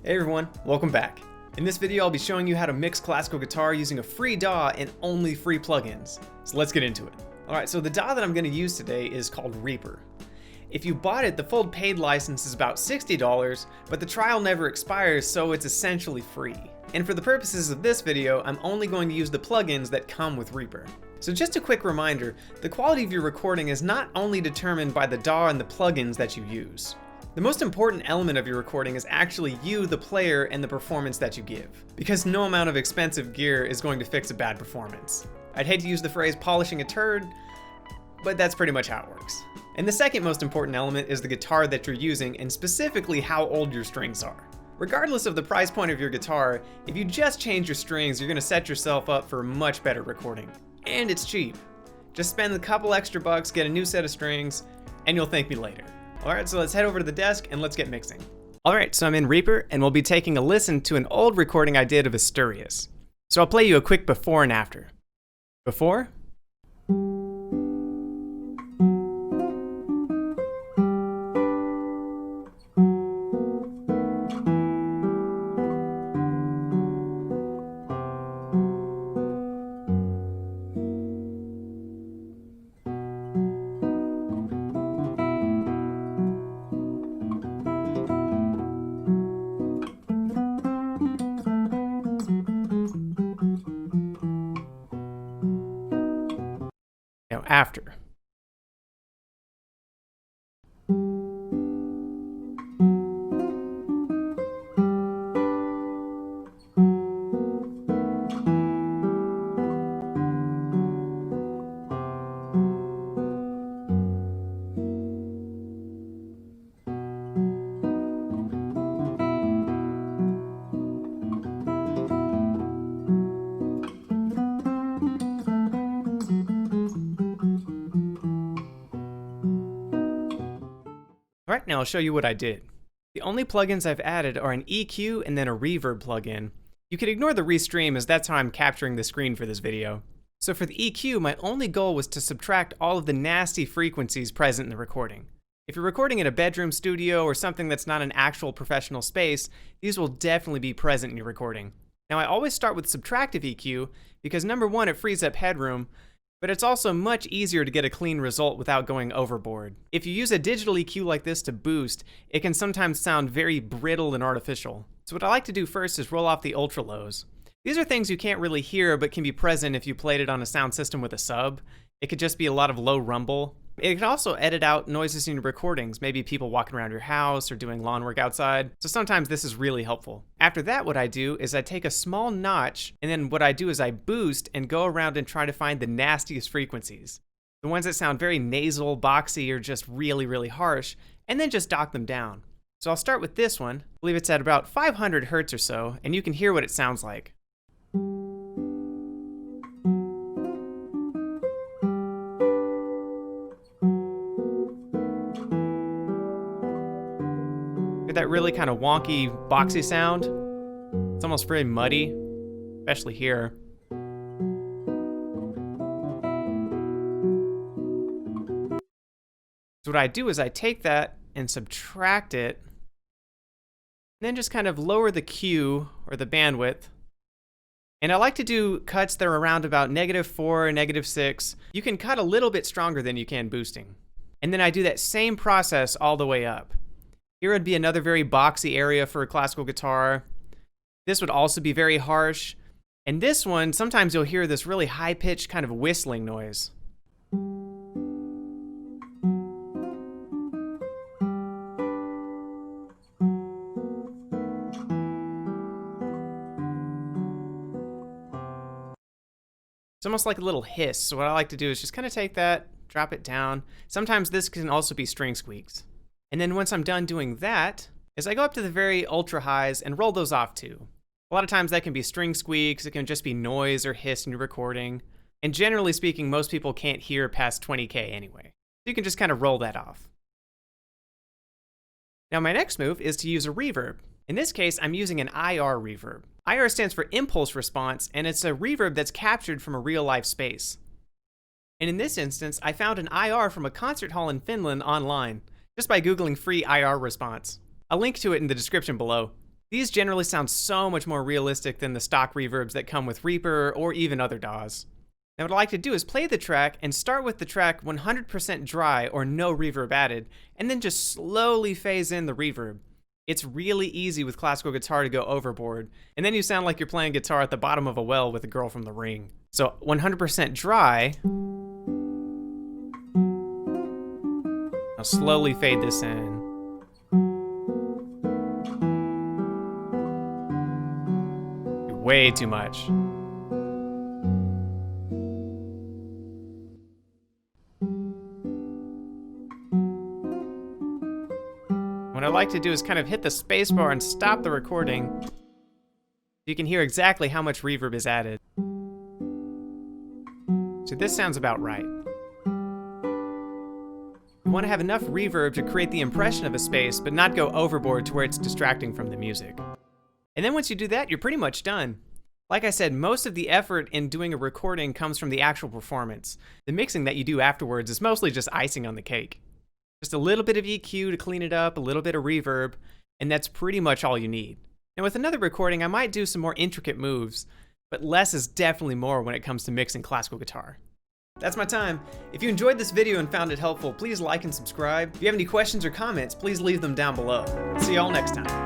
Hey everyone, welcome back. In this video I'll be showing you how to mix classical guitar using a free DAW and only free plugins. So let's get into it. Alright, so the DAW that I'm going to use today is called Reaper. If you bought it, the full paid license is about $60, but the trial never expires, so it's essentially free. And for the purposes of this video, I'm only going to use the plugins that come with Reaper. So just a quick reminder, the quality of your recording is not only determined by the DAW and the plugins that you use. The most important element of your recording is actually you, the player, and the performance that you give. Because no amount of expensive gear is going to fix a bad performance. I'd hate to use the phrase polishing a turd, but that's pretty much how it works. And the second most important element is the guitar that you're using, and specifically how old your strings are. Regardless of the price point of your guitar, if you just change your strings, you're going to set yourself up for much better recording. And it's cheap. Just spend a couple extra bucks, get a new set of strings, and you'll thank me later. Alright, so let's head over to the desk and let's get mixing. Alright, so I'm in Reaper and we'll be taking a listen to an old recording I did of Asturias. So I'll play you a quick before and after. Before? Now after. Alright, now I'll show you what I did. The only plugins I've added are an EQ and then a reverb plugin. You can ignore the restream as that's how I'm capturing the screen for this video. So for the EQ, my only goal was to subtract all of the nasty frequencies present in the recording. If you're recording in a bedroom studio or something that's not an actual professional space, these will definitely be present in your recording. Now I always start with Subtractive EQ because number one, it frees up headroom, but it's also much easier to get a clean result without going overboard. If you use a digital EQ like this to boost, it can sometimes sound very brittle and artificial. So what I like to do first is roll off the ultra lows. These are things you can't really hear but can be present if you played it on a sound system with a sub. It could just be a lot of low rumble. It can also edit out noises in your recordings, maybe people walking around your house or doing lawn work outside. So sometimes this is really helpful. After that, what I do is I take a small notch, and then what I do is I boost and go around and try to find the nastiest frequencies. The ones that sound very nasal, boxy, or just really, really harsh, and then just dock them down. So I'll start with this one. I believe it's at about 500 hertz or so, and you can hear what it sounds like. That really kind of wonky, boxy sound. It's almost very muddy, especially here. So what I do is I take that and subtract it, and then just kind of lower the Q, or the bandwidth. And I like to do cuts that are around about -4, -6. You can cut a little bit stronger than you can boosting. And then I do that same process all the way up. Here would be another very boxy area for a classical guitar. This would also be very harsh. And this one, sometimes you'll hear this really high-pitched kind of whistling noise. It's almost like a little hiss. So what I like to do is just kind of take that, drop it down. Sometimes this can also be string squeaks. And then once I'm done doing that, is I go up to the very ultra highs and roll those off too. A lot of times that can be string squeaks, it can just be noise or hiss in your recording. And generally speaking, most people can't hear past 20K anyway. So you can just kind of roll that off. Now my next move is to use a reverb. In this case, I'm using an IR reverb. IR stands for impulse response, and it's a reverb that's captured from a real life space. And in this instance, I found an IR from a concert hall in Finland online, just by Googling free IR response. I'll link to it in the description below. These generally sound so much more realistic than the stock reverbs that come with Reaper or even other DAWs. Now what I like to do is play the track and start with the track 100% dry or no reverb added, and then just slowly phase in the reverb. It's really easy with classical guitar to go overboard, and then you sound like you're playing guitar at the bottom of a well with a girl from The Ring. So 100% dry. I'll slowly fade this in. Way too much. What I like to do is kind of hit the spacebar and stop the recording. You can hear exactly how much reverb is added. So this sounds about right. You want to have enough reverb to create the impression of a space, but not go overboard to where it's distracting from the music. And then once you do that, you're pretty much done. Like I said, most of the effort in doing a recording comes from the actual performance. The mixing that you do afterwards is mostly just icing on the cake. Just a little bit of EQ to clean it up, a little bit of reverb, and that's pretty much all you need. Now with another recording, I might do some more intricate moves, but less is definitely more when it comes to mixing classical guitar. That's my time. If you enjoyed this video and found it helpful, please like and subscribe. If you have any questions or comments, please leave them down below. See y'all next time.